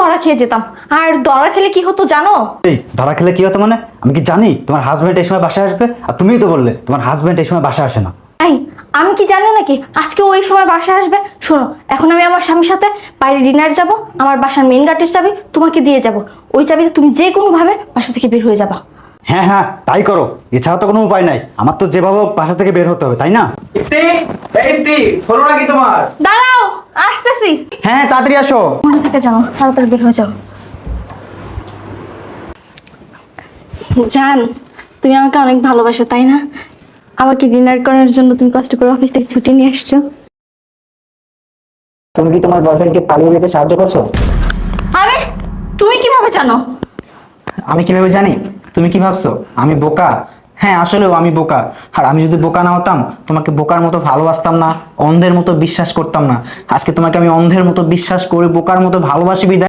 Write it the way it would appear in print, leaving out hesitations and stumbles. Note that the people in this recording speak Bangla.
ধরা খেয়ে যেতাম। আর ধরা খেলে কি হতো জানো? এই ধরা খেলে কি হতো মানে? আমি কি জানি তোমার হাজবেন্ড এই সময় বাসায় আসবে? আর তুমিই তো বললে তোমার হাজবেন্ড এই সময় বাসায় আসে না। এই আমি কি জানি নাকি আজকে ওই সময় বাসায় আসবে? শোনো, এখন আমি আমার স্বামীর সাথে বাইরে ডিনার যাব, আমার বাসার মেন গেটের চাবি তোমাকে দিয়ে যাব। ওই চাবিতে তুমি যে কোনো ভাবে বাসা থেকে বের হয়ে যাবা। হ্যাঁ হ্যাঁ, তাই করো। এছাড়া তো কোনো উপায় নাই। আমার তো যেভাবে হোক বাসা থেকে বের হতে হবে, তাই না? ইফতি, এই ইফতি, হলো নাকি তোমার? দাঁড়াও, আসতেছি। হ্যাঁ, তাড়াতাড়ি আসো। মনে থেকে জানো, তাড়াতাড়ি বের হয়ে যাও। জান, তুমি আমাকে অনেক ভালোবাসো তাই না? আমাকে ডিনার করার জন্য তুমি কষ্ট করে অফিস থেকে ছুটি নিয়ে আসছো। তুমি কি তোমার বয়ফ্রেন্ডকে পালিয়ে যেতে সাহায্য করছো? আরে তুমি কিভাবে জানো? আমি কিভাবে জানি? তুমি কি ভাবছো আমি বোকা? হ্যাঁ, আসলেও আমি বোকা। আর আমি যদি বোকা না হতাম, তোমাকে বোকার মতো ভালোবাসতাম না, অন্ধের মতো বিশ্বাস করতাম না। আজকে তোমাকে আমি অন্ধের মতো বিশ্বাস করে বোকার মতো ভালোবাসি বিধায়